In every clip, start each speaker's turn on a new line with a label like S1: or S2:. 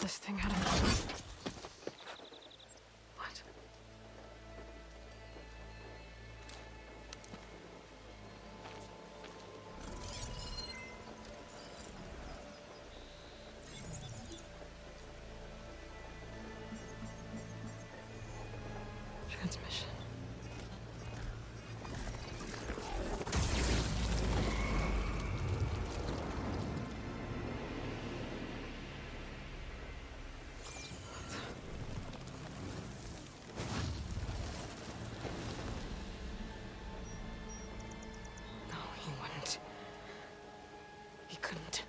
S1: this thing out of me. What? Transmission. No, he wouldn't. He couldn't.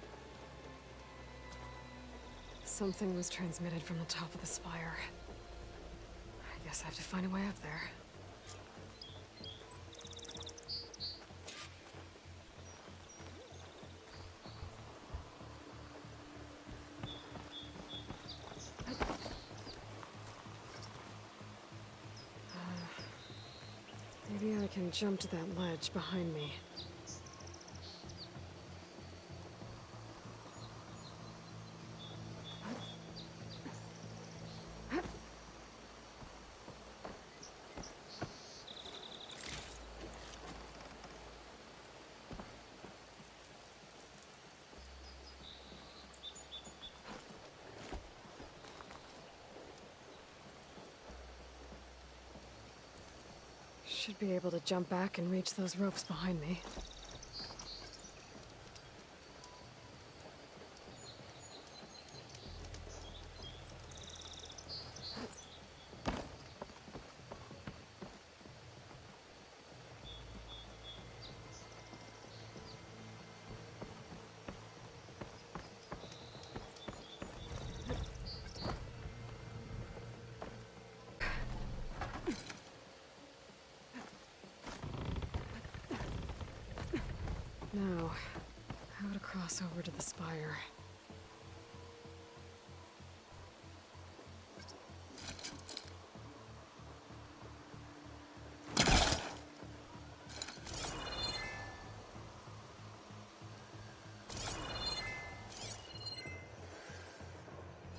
S1: Something was transmitted from the top of the spire. I guess I have to find a way up there. Maybe I can jump to that ledge behind me. Should be able to jump back and reach those ropes behind me. Now, how to cross over to the spire.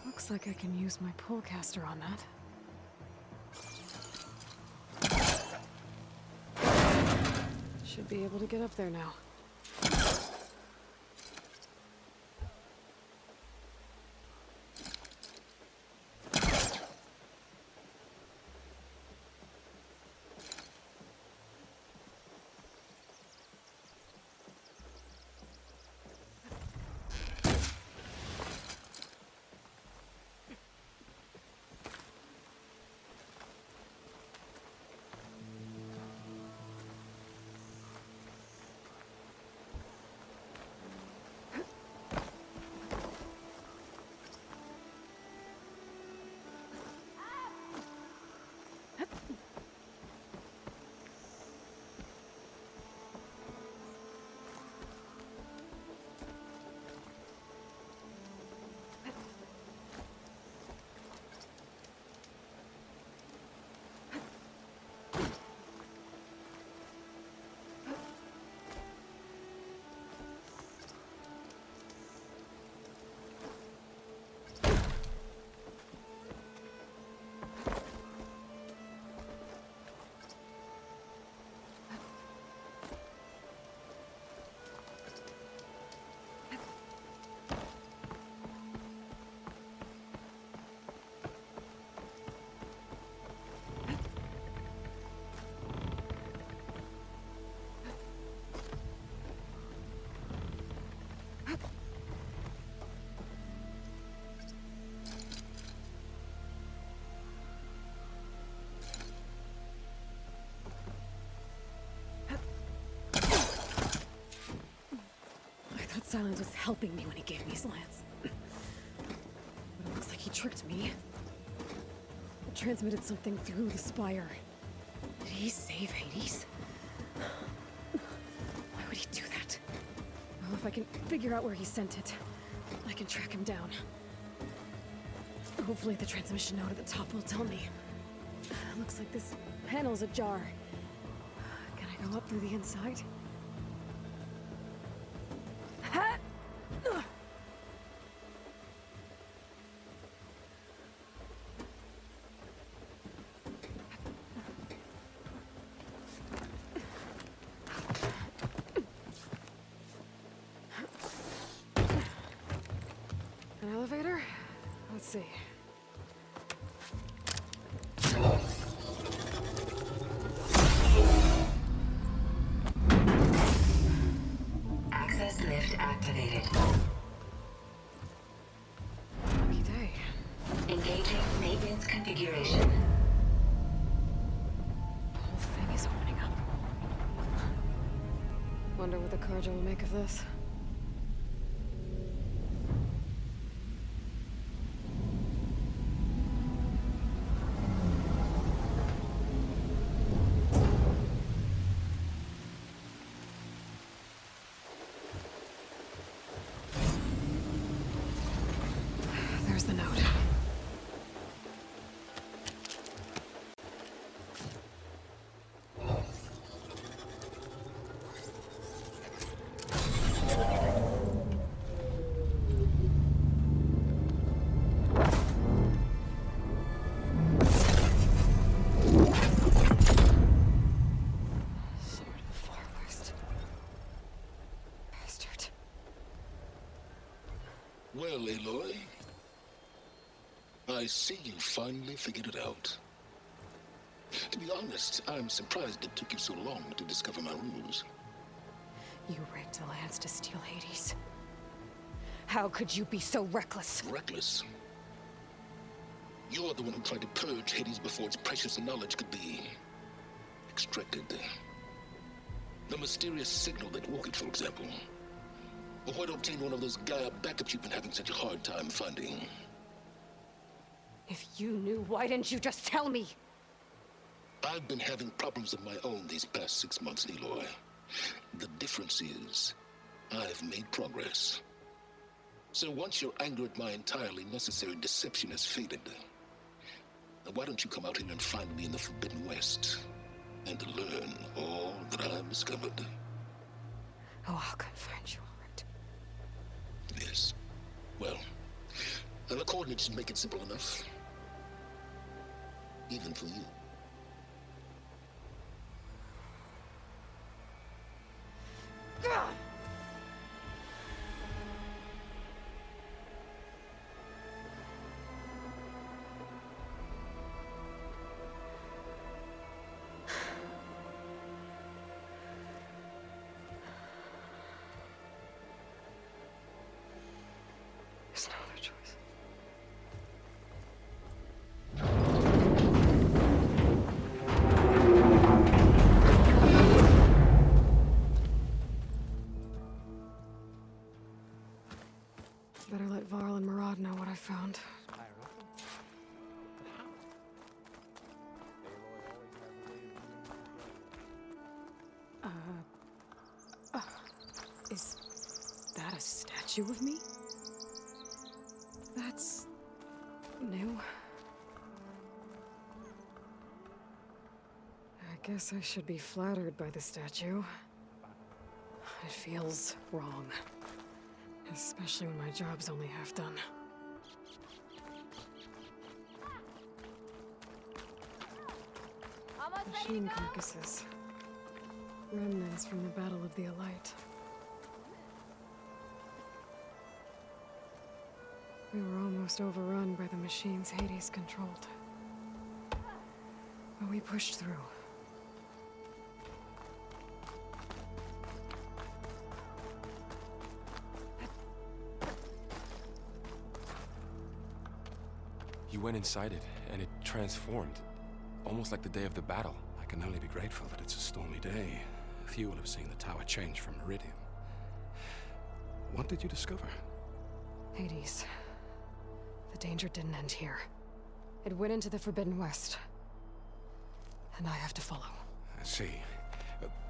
S1: Looks like I can use my pullcaster on that. Should be able to get up there now. Silence was helping me when he gave me his lance. But it looks like he tricked me. It transmitted something through the spire. Did he save Hades? Why would he do that? Well, if I can figure out where he sent it, I can track him down. Hopefully the transmission node at the top will tell me. Looks like this panel's ajar. Can I go up through the inside? An elevator? Let's see.
S2: Access lift activated.
S1: Lucky day.
S2: Engaging maintenance configuration.
S1: The whole thing is opening up. Wonder what the Carja will make of this. There's the note. Sword of the Far West. Bastard.
S3: Well, Aloy, I see you finally figured it out. To be honest, I'm surprised it took you so long to discover my ruse.
S1: You rigged the Lance to steal Hades. How could you be so reckless?
S3: Reckless. You're the one who tried to purge Hades before its precious knowledge could be extracted. The mysterious signal that woke it, for example. Or why to obtain one of those Gaia backups you've been having such a hard time finding.
S1: If you knew, why didn't you just tell me?
S3: I've been having problems of my own these past 6 months, Aloy. The difference is, I've made progress. So once your anger at my entirely necessary deception has faded, why don't you come out here and find me in the Forbidden West and learn all that I've discovered?
S1: Oh, I'll come find you, all right.
S3: Yes. Well, the coordinates should make it simple enough. Even for you.
S1: Ugh! There's no other choice. Better let Varl and Murad know what I found. Is that a statue of me? That's new. I guess I should be flattered by the statue. It feels wrong. Especially when my job's only half done. Machine carcasses. Remnants from the Battle of the Elite. We were almost overrun by the machines Hades controlled. But we pushed through.
S4: You went inside it, and it transformed. Almost like the day of the battle.
S5: I can only be grateful that it's a stormy day. Few will have seen the tower change from Meridian. What did you discover?
S1: Hades. The danger didn't end here. It went into the Forbidden West. And I have to follow.
S5: I see.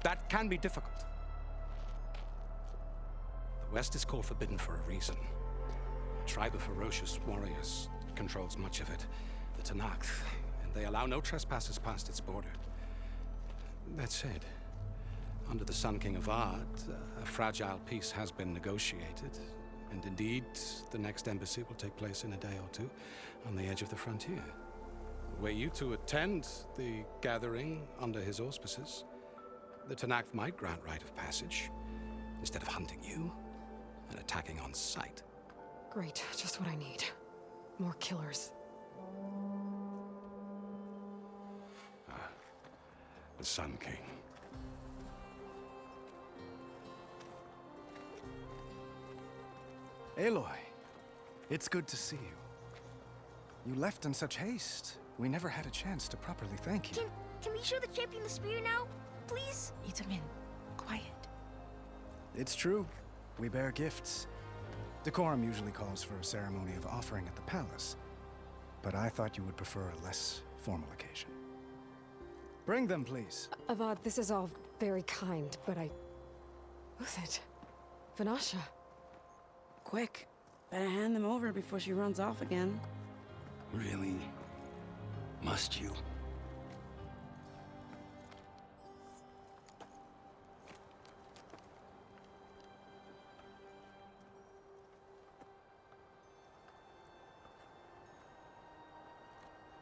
S5: That can be difficult. The West is called Forbidden for a reason. A tribe of ferocious warriors controls much of it, the Tanakh, and they allow no trespassers past its border. That said, under the Sun King of Ard, a fragile peace has been negotiated, and indeed, the next embassy will take place in a day or two on the edge of the frontier. Were you to attend the gathering under his auspices, the Tanakh might grant right of passage, instead of hunting you and attacking on sight.
S1: Great, just what I need. More killers.
S5: The Sun King.
S6: Aloy, it's good to see you. You left in such haste. We never had a chance to properly thank you.
S7: Can we show the champion the spear now? Please?
S8: Itamin, quiet.
S6: It's true. We bear gifts. Decorum usually calls for a ceremony of offering at the palace, but I thought you would prefer a less formal occasion. Bring them, please.
S1: Avad, this is all very kind, but Who's it? Vanasha.
S8: Quick. Better hand them over before she runs off again.
S5: Really? Must you?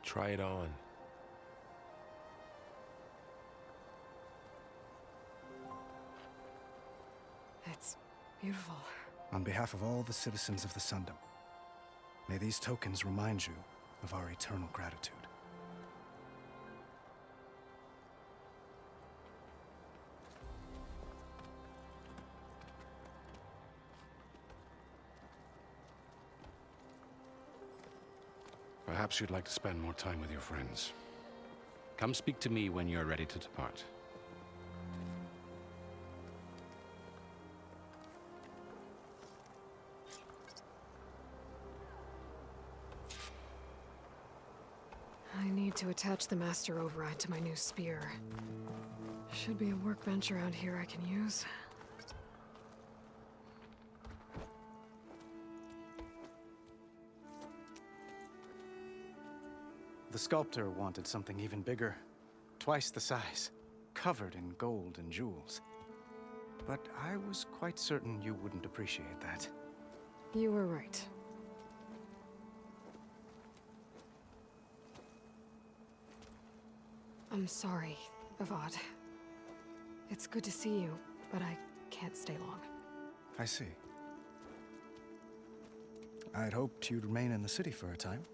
S4: Try it on.
S1: It's beautiful.
S6: On behalf of all the citizens of the Sundom, may these tokens remind you of our eternal gratitude.
S5: Perhaps you'd like to spend more time with your friends. Come speak to me when you're ready to depart.
S1: I need to attach the Master Override to my new spear. Should be a workbench around here I can use.
S6: The sculptor wanted something even bigger, twice the size, covered in gold and jewels. But I was quite certain you wouldn't appreciate that.
S1: You were right. I'm sorry, Avad. It's good to see you, but I can't stay long.
S6: I see. I'd hoped you'd remain in the city for a time.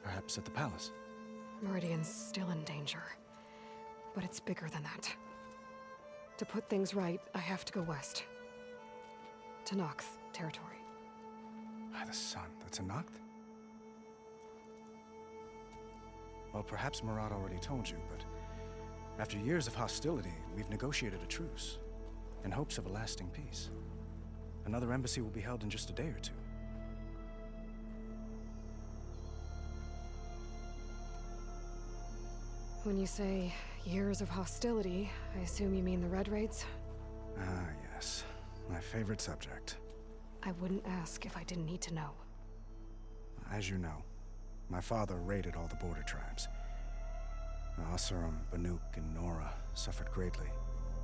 S6: Perhaps at the palace.
S1: Meridian's still in danger, but it's bigger than that. To put things right, I have to go west. To Nox territory.
S6: By the sun, that's a Noct? Well, perhaps Murad already told you, but after years of hostility, we've negotiated a truce in hopes of a lasting peace. Another embassy will be held in just a day or two.
S1: When you say years of hostility, I assume you mean the Red Raids?
S6: Ah, yes. My favorite subject.
S1: I wouldn't ask if I didn't need to know.
S6: As you know, my father raided all the border tribes. The Asurum, Banuk, and Nora suffered greatly,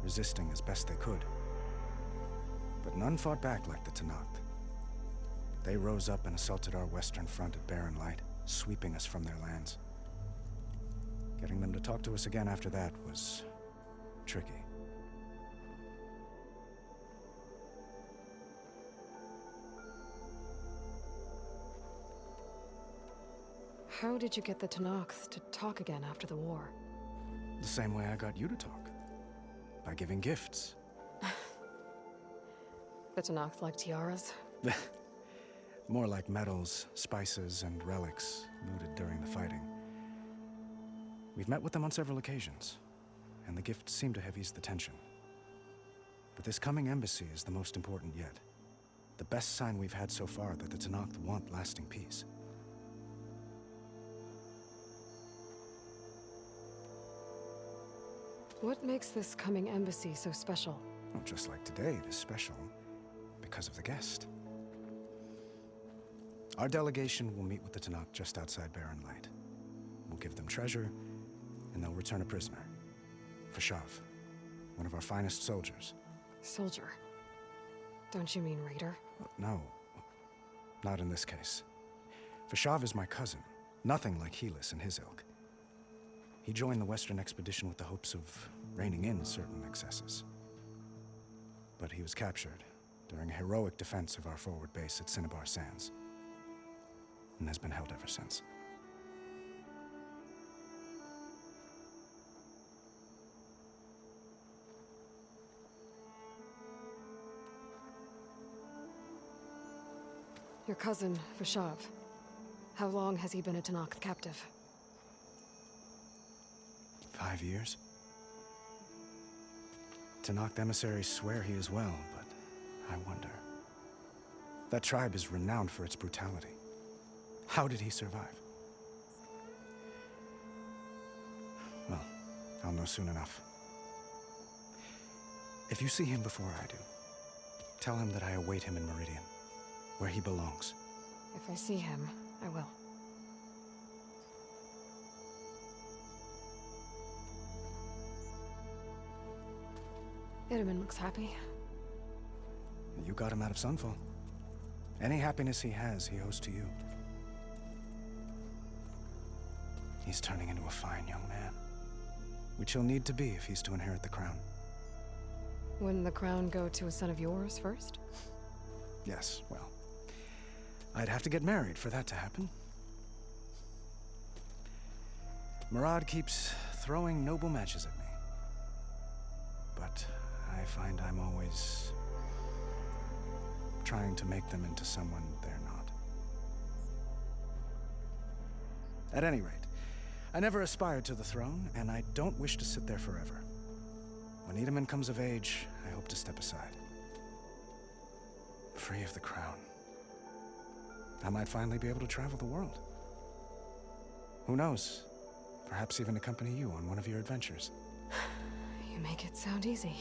S6: resisting as best they could. But none fought back like the Tenakth. They rose up and assaulted our western front at Barren Light, sweeping us from their lands. Getting them to talk to us again after that was tricky.
S1: How did you get the Tenakth to talk again after the war?
S6: The same way I got you to talk. By giving gifts.
S1: The Tenakth like tiaras?
S6: More like medals, spices, and relics looted during the fighting. We've met with them on several occasions, and the gifts seem to have eased the tension. But this coming embassy is the most important yet. The best sign we've had so far that the Tenakth want lasting peace.
S1: What makes this coming embassy so special?
S6: Well, just like today, it is special because of the guest. Our delegation will meet with the Tenakth just outside Barren Light. We'll give them treasure, and they'll return a prisoner. Fashav, one of our finest soldiers.
S1: Soldier? Don't you mean raider?
S6: No, not in this case. Fashav is my cousin, nothing like Helis and his ilk. He joined the Western expedition with the hopes of reining in certain excesses. But he was captured during a heroic defense of our forward base at Cinnabar Sands, and has been held ever since.
S1: Your cousin, Vashav. How long has he been a Tanakh captive?
S6: 5 years? Tanakh emissaries swear he is well, but I wonder. That tribe is renowned for its brutality. How did he survive? Well, I'll know soon enough. If you see him before I do, tell him that I await him in Meridian, where he belongs.
S1: If I see him, I will. Itaman looks happy.
S6: You got him out of Sunfall. Any happiness he has, he owes to you. He's turning into a fine young man, which he'll need to be if he's to inherit the crown.
S1: Wouldn't the crown go to a son of yours first?
S6: Yes, well, I'd have to get married for that to happen. Murad keeps throwing noble matches at me. But I find I'm always trying to make them into someone they're not. At any rate, I never aspired to the throne, and I don't wish to sit there forever. When Itaman comes of age, I hope to step aside. Free of the crown. I might finally be able to travel the world. Who knows? Perhaps even accompany you on one of your adventures.
S1: You make it sound easy.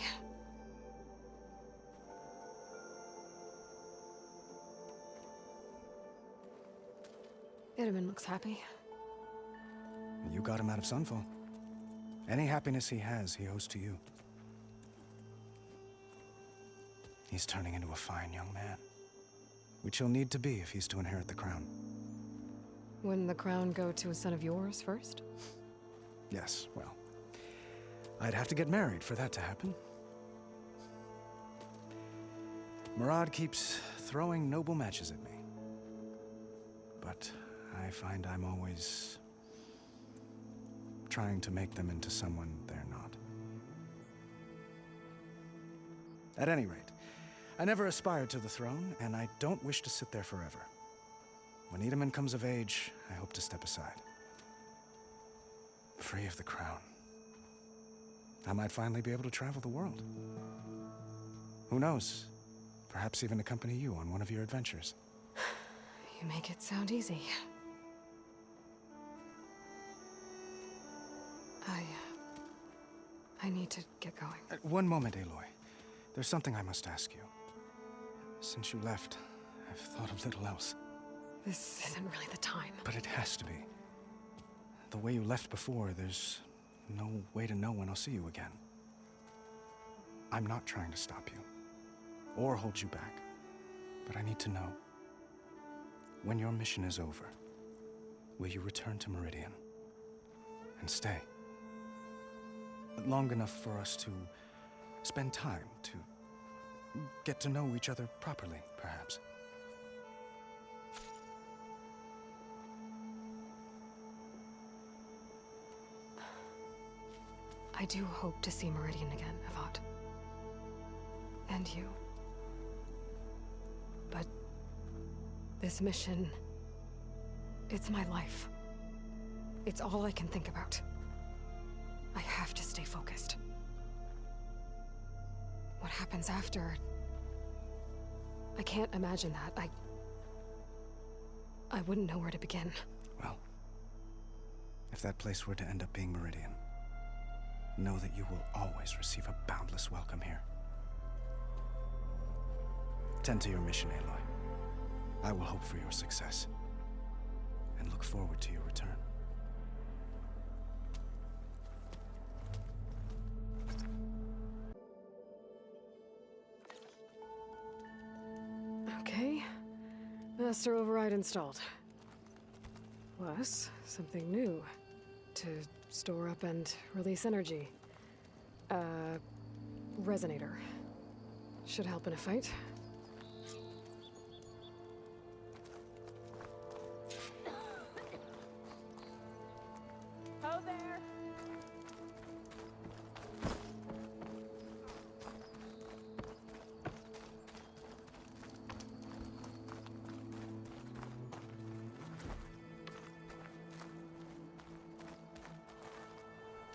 S1: Itaman looks happy.
S6: You got him out of Sunfall. Any happiness he has, he owes to you. He's turning into a fine young man, which he'll need to be if he's to inherit the crown.
S1: Wouldn't the crown go to a son of yours first?
S6: Yes, well, I'd have to get married for that to happen. Murad keeps throwing noble matches at me. But I find I'm always trying to make them into someone they're not. At any rate, I never aspired to the throne, and I don't wish to sit there forever. When Itaman comes of age, I hope to step aside. Free of the crown. I might finally be able to travel the world. Who knows? Perhaps even accompany you on one of your adventures.
S1: You make it sound easy. I need to get going.
S6: One moment, Aloy. There's something I must ask you. Since you left, I've thought of little else.
S1: This isn't really the time.
S6: But it has to be. The way you left before, there's no way to know when I'll see you again. I'm not trying to stop you, or hold you back, but I need to know. When your mission is over, will you return to Meridian? And stay? Long enough for us to spend time, to get to know each other properly, perhaps.
S1: I do hope to see Meridian again, Avad. And you. But this mission, it's my life. It's all I can think about. I have to stay focused. What happens after? I can't imagine that. I wouldn't know where to begin.
S6: Well, if that place were to end up being Meridian, know that you will always receive a boundless welcome here. Tend to your mission, Aloy. I will hope for your success, and look forward to your return.
S1: Okay. Master override installed. Plus, something new. To store up and release energy. Resonator. Should help in a fight.
S7: there!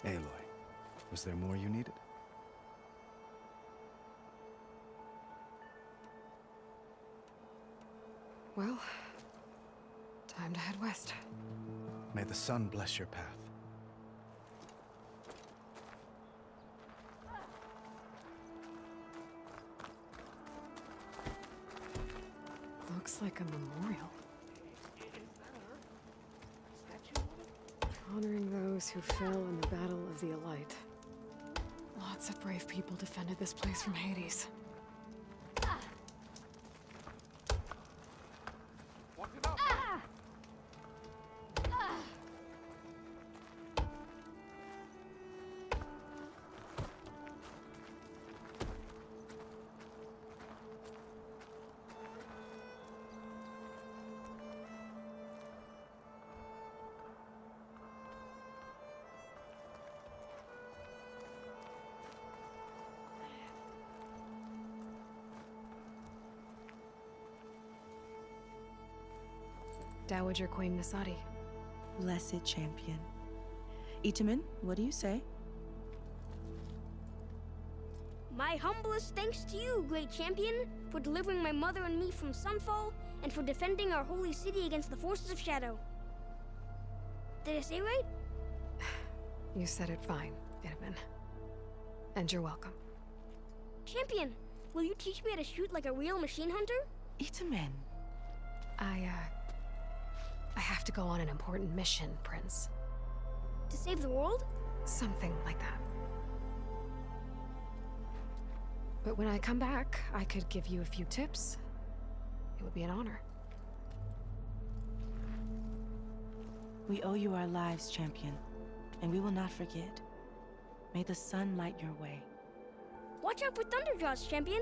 S6: Aloy, was there more you needed?
S1: Well, time to head west.
S6: May the sun bless your path.
S1: Looks like a memorial. Honoring those who fell in the Battle of the Elite. Lots of brave people defended this place from Hades. Dowager Queen Nasadi.
S8: Blessed champion. Itamen, what do you say?
S7: My humblest thanks to you, great champion, for delivering my mother and me from Sunfall, and for defending our holy city against the forces of Shadow. Did I say right?
S1: You said it fine, Itamen. And you're welcome.
S7: Champion, will you teach me how to shoot like a real machine hunter?
S8: Itamen.
S1: I have to go on an important mission, Prince.
S7: To save the world?
S1: Something like that. But when I come back, I could give you a few tips. It would be an honor.
S8: We owe you our lives, champion, and we will not forget. May the sun light your way.
S7: Watch out for Thunderjaws, champion!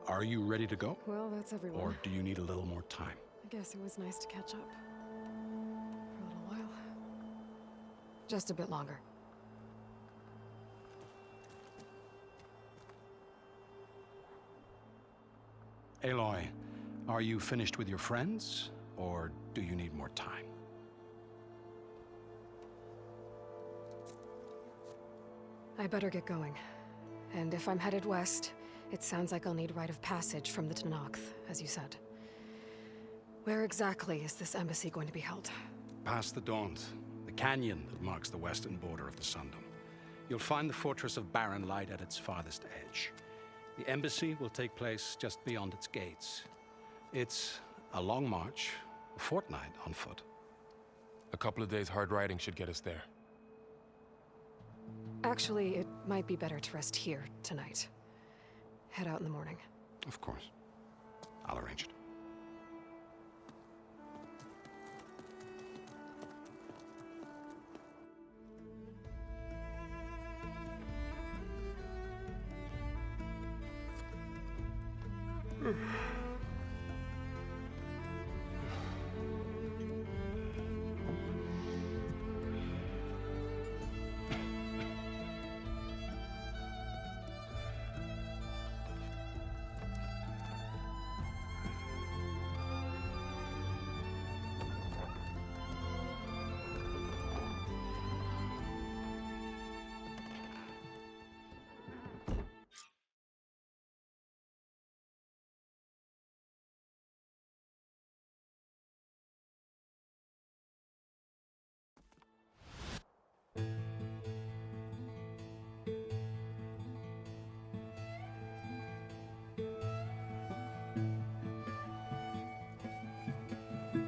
S5: Are you ready to go?
S1: Well, that's everyone.
S5: Or do you need a little more time?
S1: I guess it was nice to catch up. For a little while. Just a bit longer.
S5: Aloy, are you finished with your friends? Or do you need more time?
S1: I better get going. And if I'm headed west, it sounds like I'll need rite of passage from the Tenakth, as you said. Where exactly is this embassy going to be held?
S5: Past the Daunt, the canyon that marks the western border of the Sundom. You'll find the fortress of Barren Light at its farthest edge. The embassy will take place just beyond its gates. It's a long march, a fortnight on foot.
S4: A couple of days hard riding should get us there.
S1: Actually, it might be better to rest here tonight. Head out in the morning.
S5: Of course. I'll arrange it.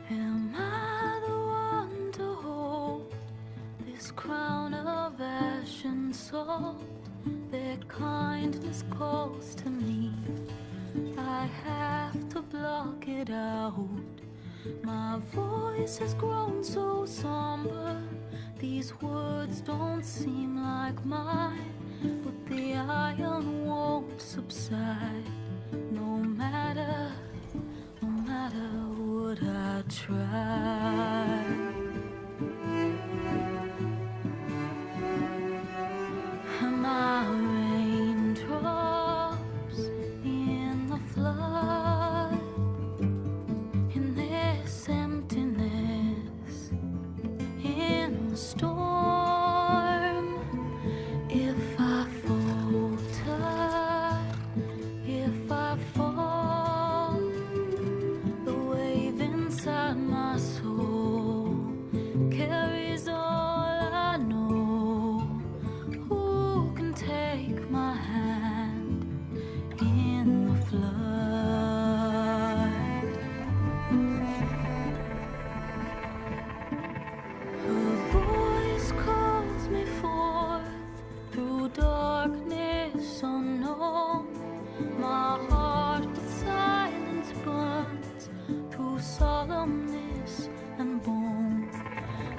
S9: Am I the one to hold this crown of ash and salt? Their kindness calls to me. I have to block it out. My voice has grown so somber. These words don't seem like mine, but the iron won't subside. No matter what I try. Am I raindrops in the flood? In this emptiness, in the storm, if I falter, if I fall, the wave inside my soul carries all I know. Who can take my hand in the flood? Her voice calls me forth through darkness unknown. My heart with silence burns through solemnness and bone.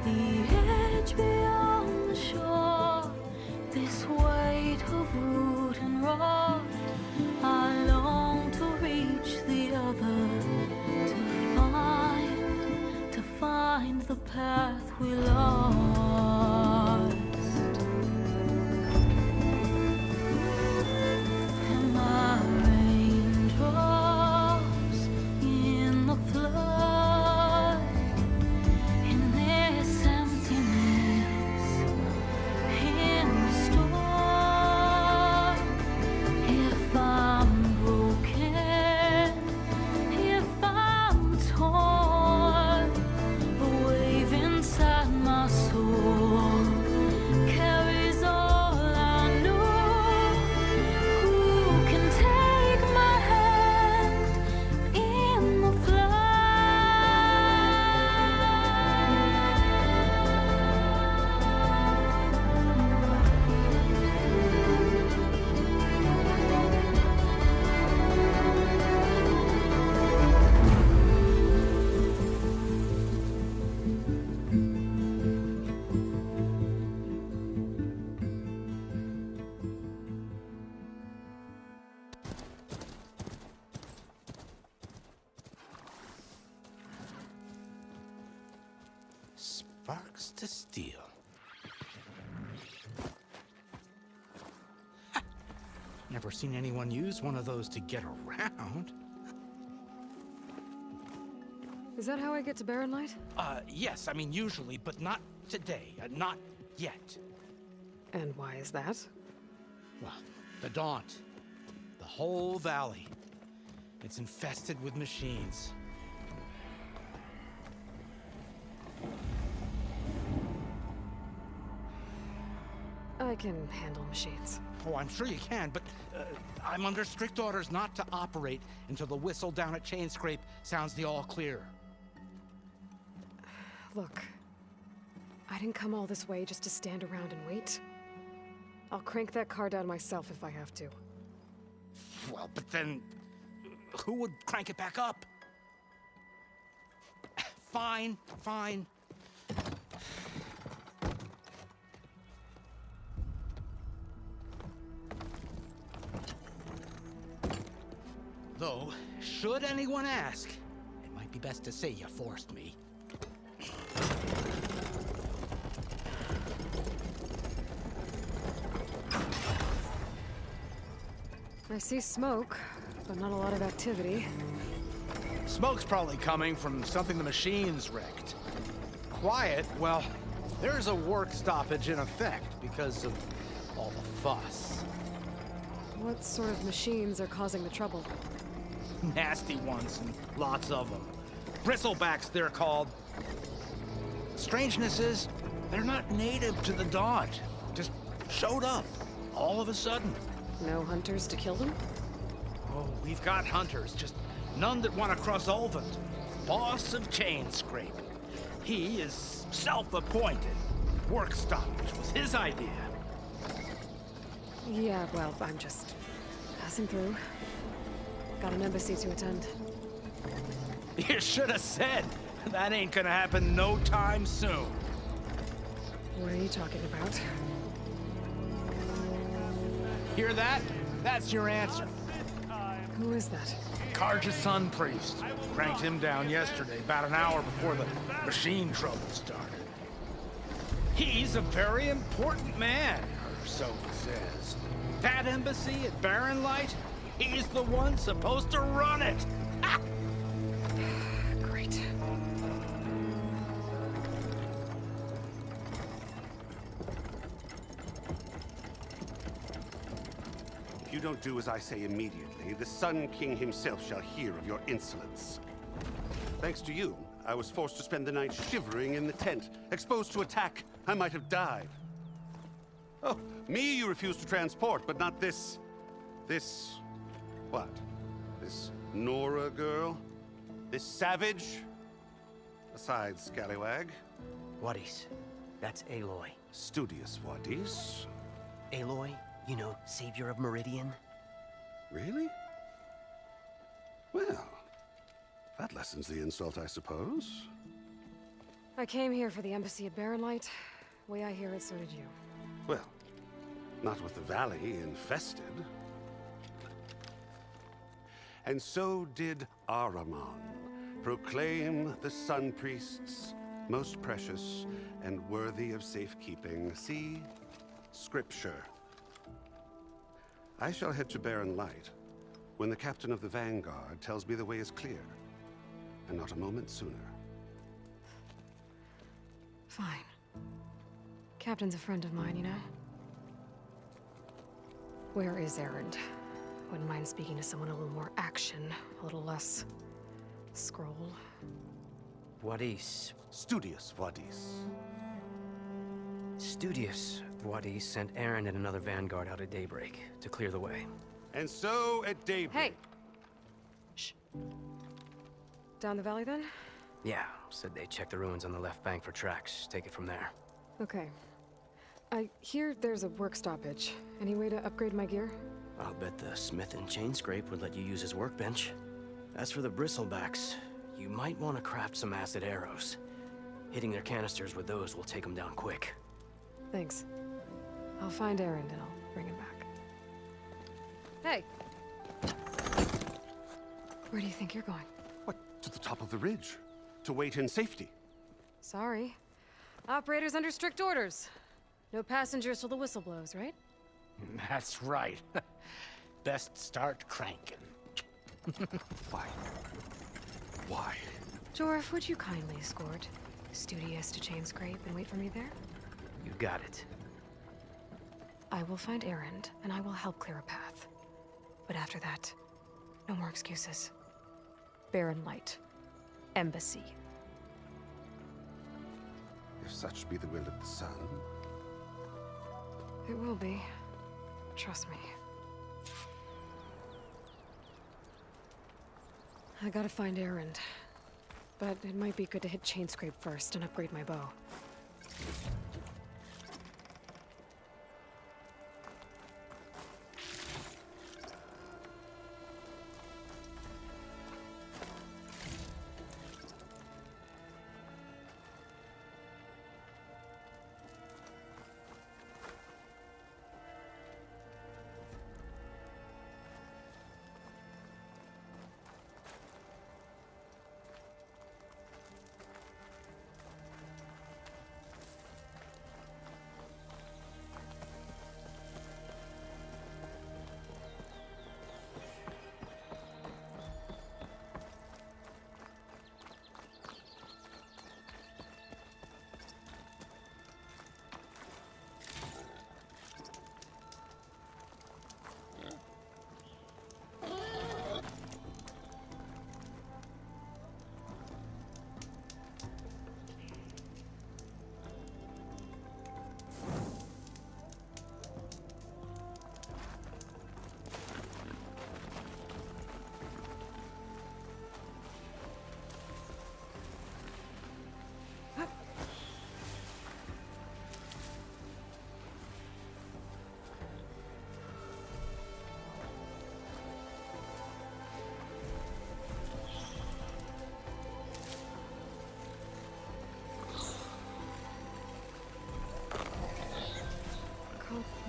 S9: The edge beyond the shore, this weight of root and rod. I long to reach the other, to find the path we lost. Am I raindrops in the flood? In this emptiness, in the storm, if I'm broken, if I'm torn, the wave inside my soul carries all I know. Who can take my hand in the flood?
S5: Sparks to steel. Never seen anyone use one of those to get around.
S1: Is that how I get to Barren Light?
S5: Yes, I mean usually, but not today. Not yet.
S1: And why is that?
S5: Well, the Daunt. The whole valley. It's infested with machines.
S1: I can handle machines.
S5: Oh, I'm sure you can, but I'm under strict orders not to operate until the whistle down at Chainscrape sounds the all clear.
S1: Look, I didn't come all this way just to stand around and wait. I'll crank that car down myself if I have to.
S5: Well, but then who would crank it back up? Fine, fine. Though, should anyone ask, it might be best to say you forced me.
S1: I see smoke, but not a lot of activity.
S5: Smoke's probably coming from something the machines wrecked. Quiet, well, there's a work stoppage in effect because of all the fuss.
S1: What sort of machines are causing the trouble?
S5: Nasty ones, and lots of them. Bristlebacks, they're called. Strangeness is, they're not native to the Daunt. Just showed up, all of a sudden.
S1: No hunters to kill them?
S5: Oh, we've got hunters, just none that want to cross Ulvund. Boss of Chainscrape. He is self-appointed. Work stoppage was his idea.
S1: Yeah, well, I'm just passing through. Got an embassy to attend.
S5: You should have said. That ain't gonna happen no time soon.
S1: What are you talking about?
S10: Hear that? That's your answer.
S1: Who is that?
S10: Karja's son priest. Cranked him down yesterday, about an hour before the machine trouble started. He's a very important man, or so he says. That embassy at Barren Light, he's the one supposed to run it. Ha!
S1: Great.
S11: If you don't do as I say immediately, the Sun King himself shall hear of your insolence. Thanks to you, I was forced to spend the night shivering in the tent. Exposed to attack, I might have died. Oh, me you refuse to transport, but not this... what? This Nora girl? This savage? Besides, scallywag.
S12: Wadis. That's Aloy.
S11: Studious Wadis.
S12: Aloy, you know, savior of Meridian.
S11: Really? Well, that lessens the insult, I suppose.
S1: I came here for the embassy at Barren Light. Way I hear it, so did you.
S11: Well, not with the valley infested. And so did Ahriman, proclaim the Sun Priests most precious and worthy of safekeeping. See? Scripture. I shall head to Barren Light when the captain of the Vanguard tells me the way is clear, and not a moment sooner.
S1: Fine. Captain's a friend of mine, you know? Where is Erend? Wouldn't mind speaking to someone a little more action, a little less... scroll.
S12: Wadis.
S11: Studious Wadis.
S12: Studious Wadis sent Aaron and another vanguard out at daybreak to clear the way.
S11: And so at daybreak...
S1: Hey! Shh. Down the valley, then?
S12: Yeah, said they checked the ruins on the left bank for tracks. Take it from there.
S1: Okay. I hear there's a work stoppage. Any way to upgrade my gear?
S12: I'll bet the smith and chain scrape would let you use his workbench. As for the bristlebacks, you might want to craft some acid arrows. Hitting their canisters with those will take them down quick.
S1: Thanks. I'll find Erend and I'll bring him back. Hey! Where do you think you're going?
S11: What, to the top of the ridge? To wait in safety?
S1: Sorry. Operator's under strict orders. No passengers till the whistle blows, right?
S10: That's right. Best start cranking.
S11: Why? Why?
S1: Jorf, would you kindly escort Studious to Chain Scrape and wait for me there?
S12: You got it.
S1: I will find Erend, and I will help clear a path. But after that, no more excuses. Barren Light. Embassy.
S11: If such be the will of the sun.
S1: It will be. Trust me. I gotta find Erend. But it might be good to hit Chain Scrape first and upgrade my bow.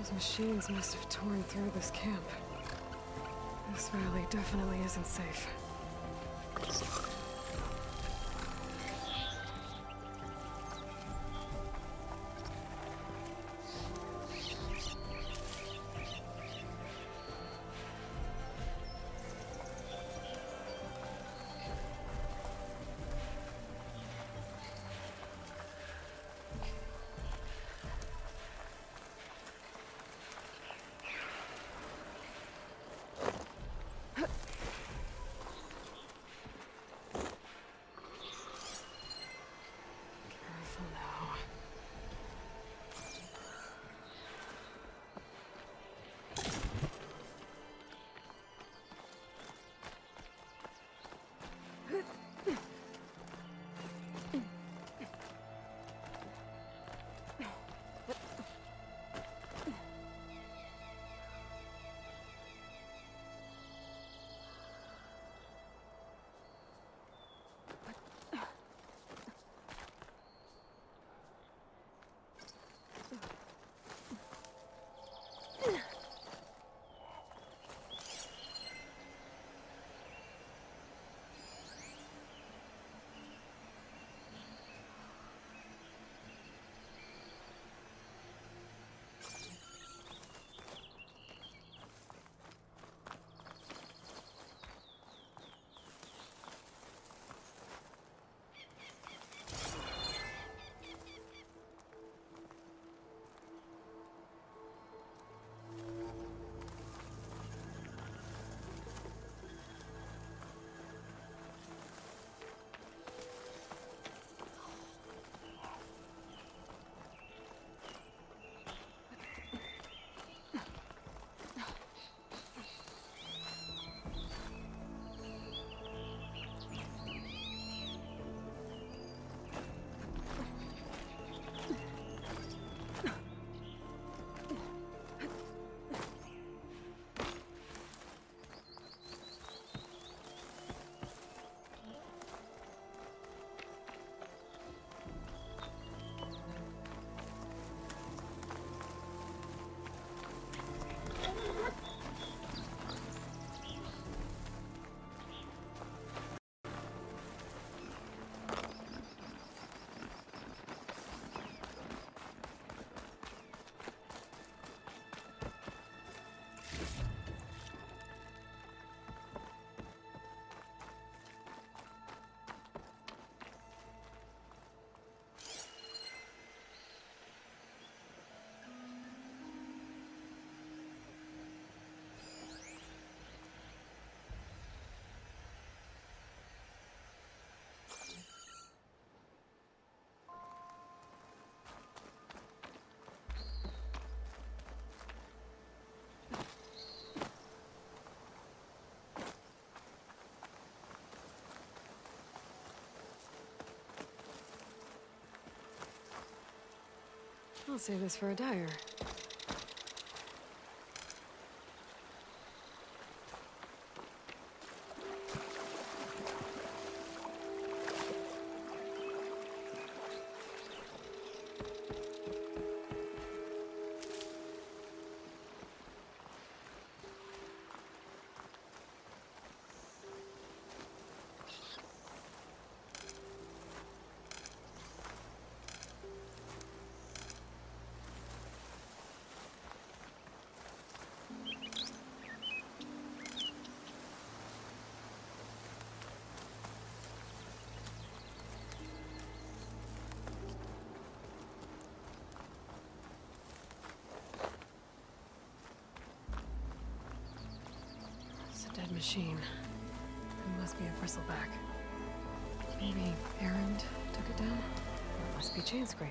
S1: Those machines must have torn through this camp. This valley definitely isn't safe. Careful now. I'll save this for a dyer. It's a dead machine. It must be a bristleback. Maybe Erend took it down? Or it must be Chainscrape.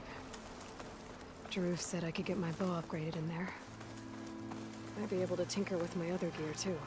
S1: Jaruf said I could get my bow upgraded in there. Might be able to tinker with my other gear, too.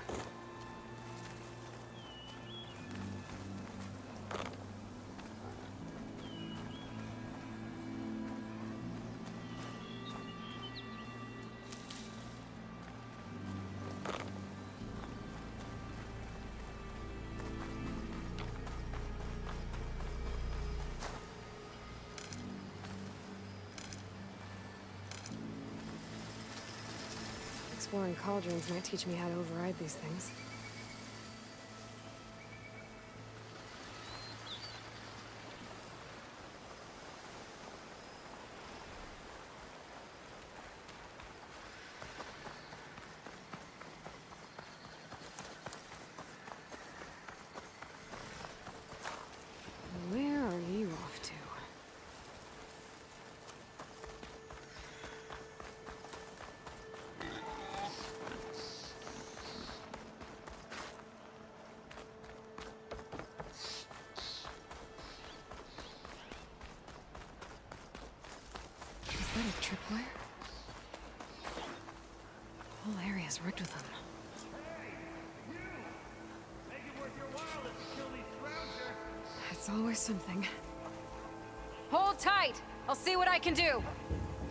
S1: exploring cauldrons might teach me how to override these things. Where are you off to? Is that a tripwire? The whole area's rigged with them. It's always something. Hold tight! I'll see what I can do!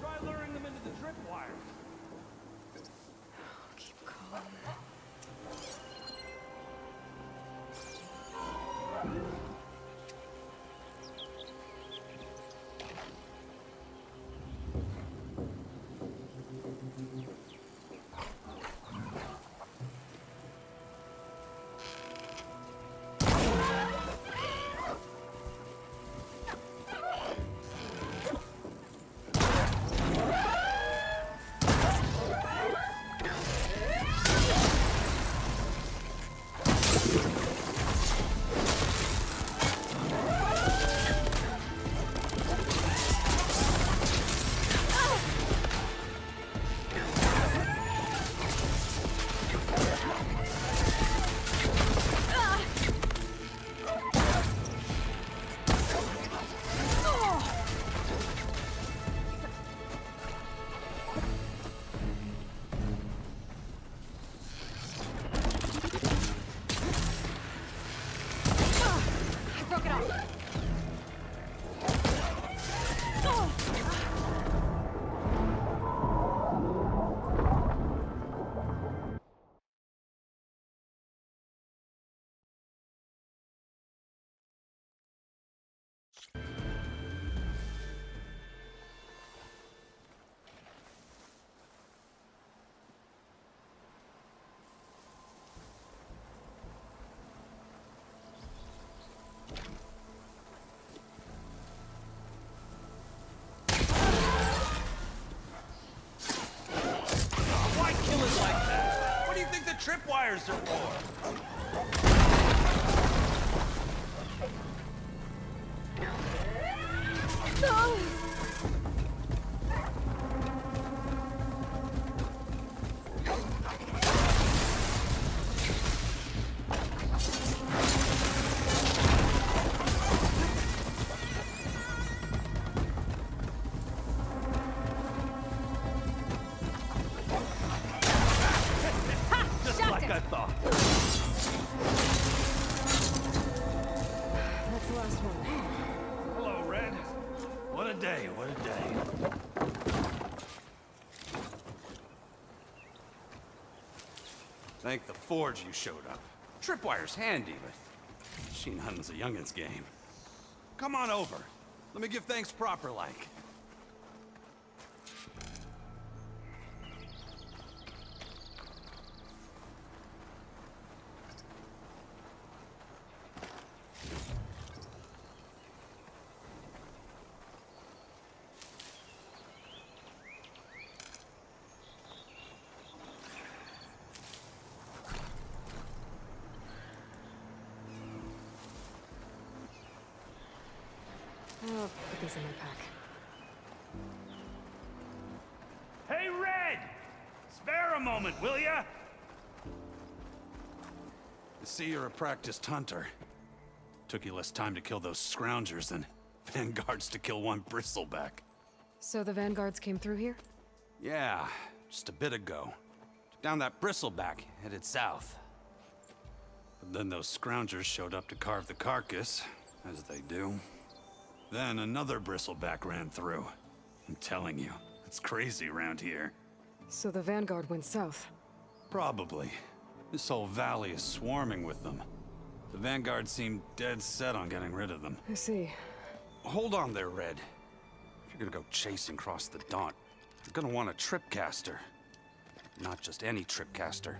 S10: Try luring them into the tripwire.
S1: Keep calm.
S10: Why kill it like that? What do you think the tripwires are for? Just like I thought.
S1: That's the last one.
S10: Hello, Red. What a day, what a day. Thank the Forge you showed up. Tripwire's handy, but machine hunting's a youngin's game. Come on over. Let me give thanks proper like.
S1: I'll put these in my pack.
S10: Hey, Red! Spare a moment, will ya? I see you're a practiced hunter. Took you less time to kill those scroungers than vanguards to kill one bristleback.
S1: So the vanguards came through here?
S10: Yeah, just a bit ago. Took down that bristleback, headed south. But then those scroungers showed up to carve the carcass, as they do. Then another bristleback ran through. I'm telling you, it's crazy around here.
S1: So the vanguard went south?
S10: Probably. This whole valley is swarming with them. The vanguard seemed dead set on getting rid of them.
S1: I see.
S10: Hold on there, Red. If you're gonna go chasing across the Daunt, you're gonna want a tripcaster.
S5: Not just any tripcaster.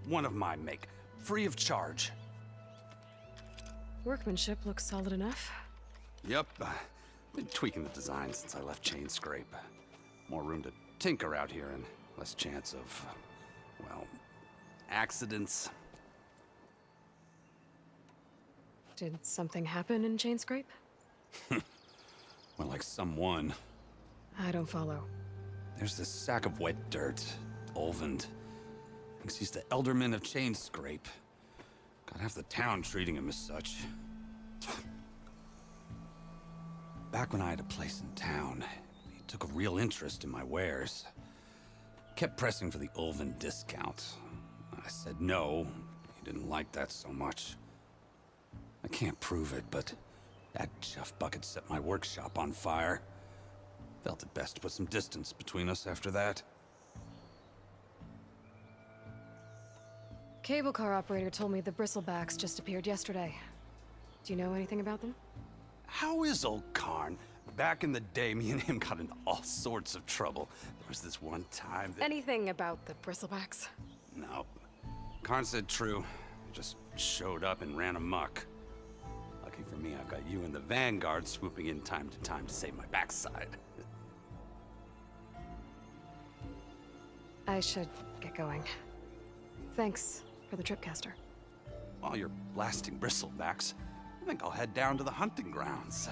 S5: One of my make. Free of charge.
S1: Workmanship looks solid enough.
S5: Yep. Been tweaking the design since I left Chain Scrape. More room to tinker out here and less chance of, well, accidents.
S1: Did something happen in Chain Scrape?
S5: Well, like someone.
S1: I don't follow.
S5: There's this sack of wet dirt, Olvend. Thinks he's the Elderman of Chain Scrape. Got half the town treating him as such. Back when I had a place in town, he took a real interest in my wares. Kept pressing for the Olvend discount. I said no. He didn't like that so much. I can't prove it, but that chuff bucket set my workshop on fire. Felt it best to put some distance between us after that.
S1: Cable car operator told me the bristlebacks just appeared yesterday. Do you know anything about them?
S5: How is old Karn? Back in the day, me and him got into all sorts of trouble. There was this one time that...
S1: Anything about the bristlebacks?
S5: No. Karn said true. Just showed up and ran amok. Lucky for me, I've got you and the Vanguard swooping in time to save my backside.
S1: I should get going. Thanks for the tripcaster.
S5: While you're blasting bristlebacks, I think I'll head down to the hunting grounds.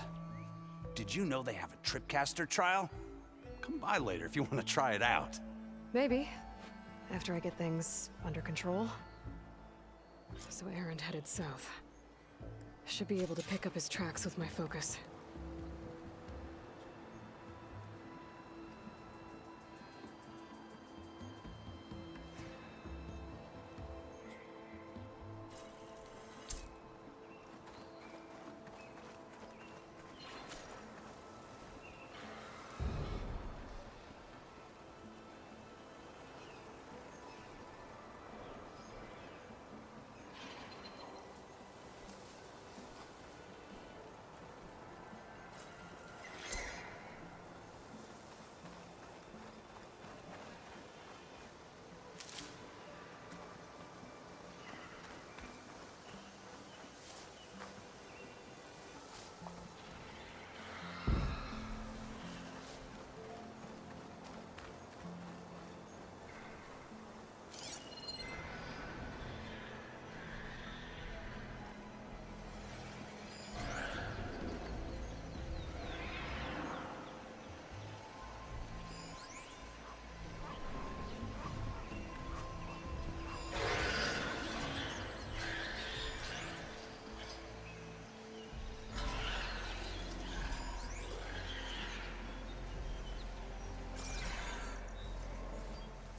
S5: Did you know they have a tripcaster trial? Come by later if you want to try it out.
S1: Maybe. After I get things under control. So Aaron headed south. Should be able to pick up his tracks with my focus.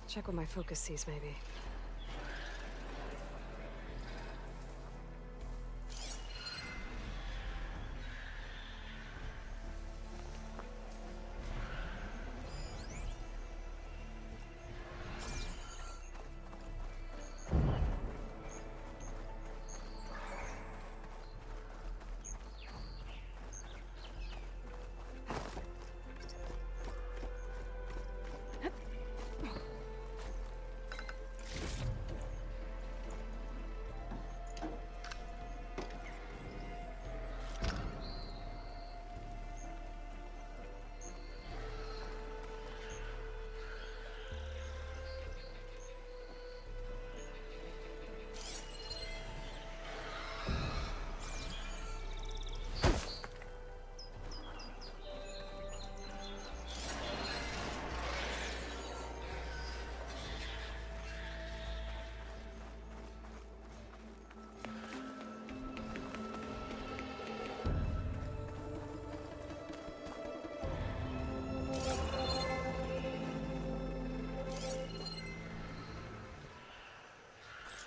S1: Check what my focus sees, maybe.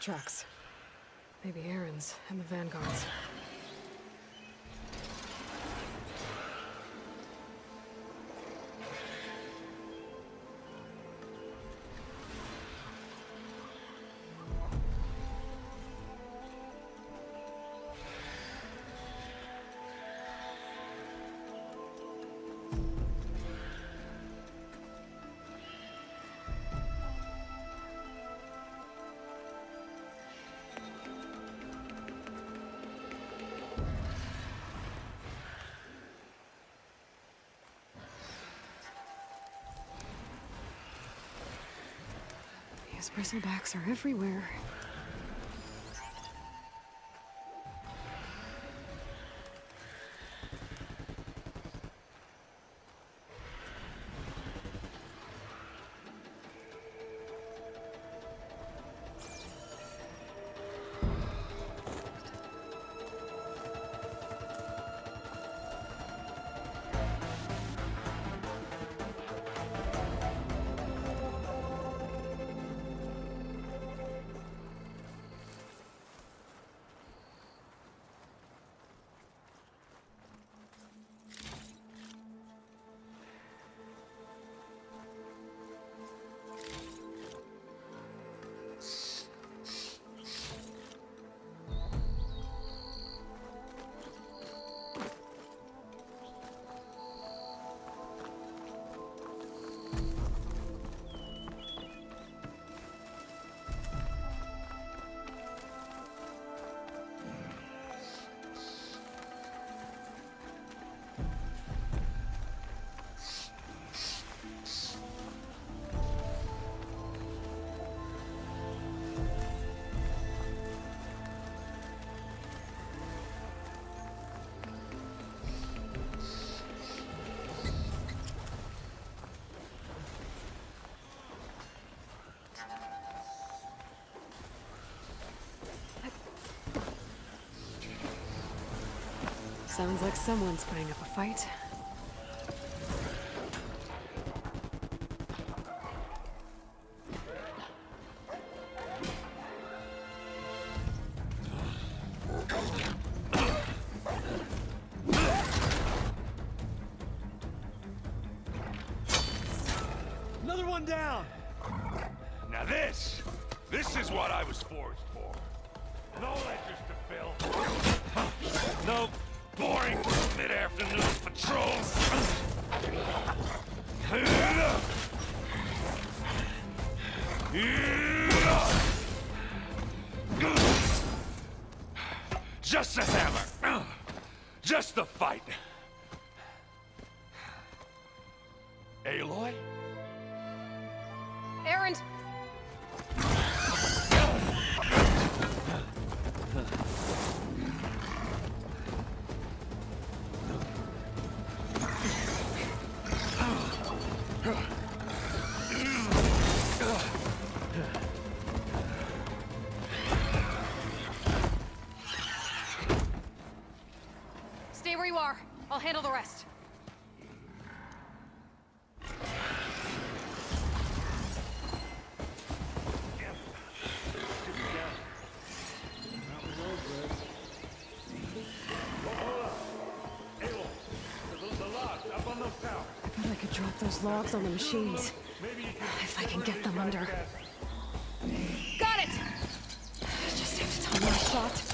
S1: Tracks. Maybe Aaron's and the Vanguard's. These bristlebacks are everywhere. Sounds like someone's putting up a fight.
S13: Another one down! Now this is what I was forged for. No ledgers to fill. No boring mid-afternoon patrols. Just the hammer. Just the fight. Aloy?
S1: Erend! Stay where you are. I'll handle the rest. I bet I could drop those logs on the machines. If I can get them under. Got it! I just have to time my shot.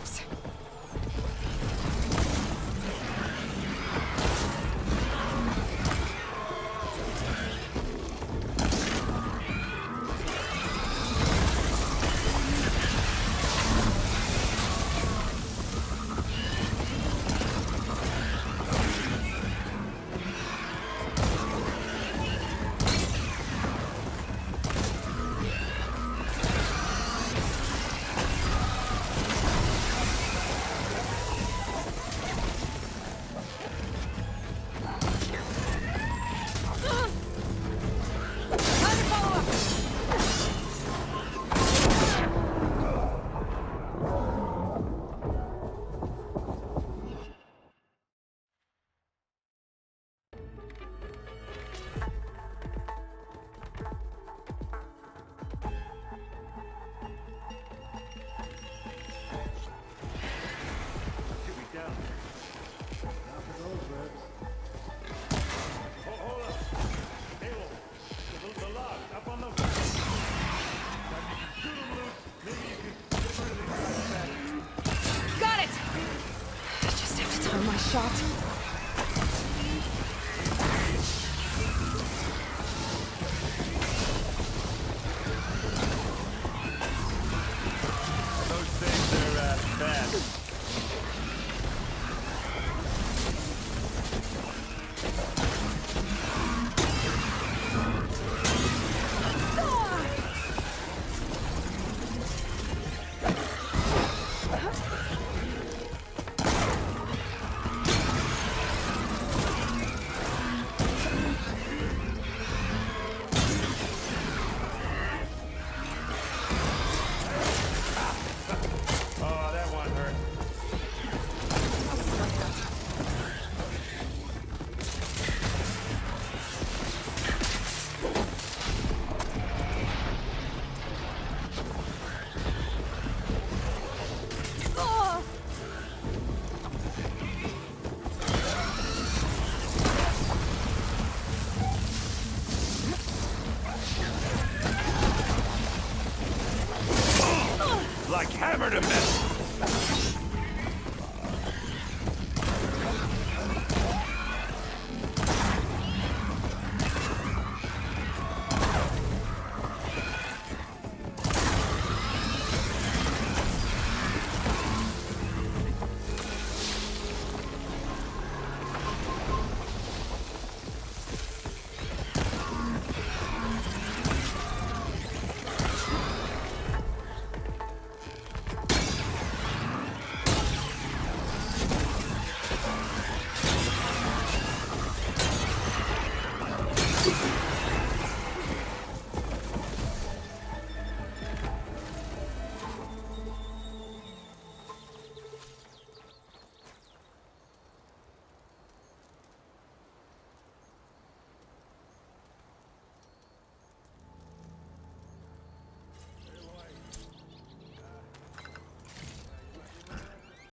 S1: moves. Got it! I just have to time my shot.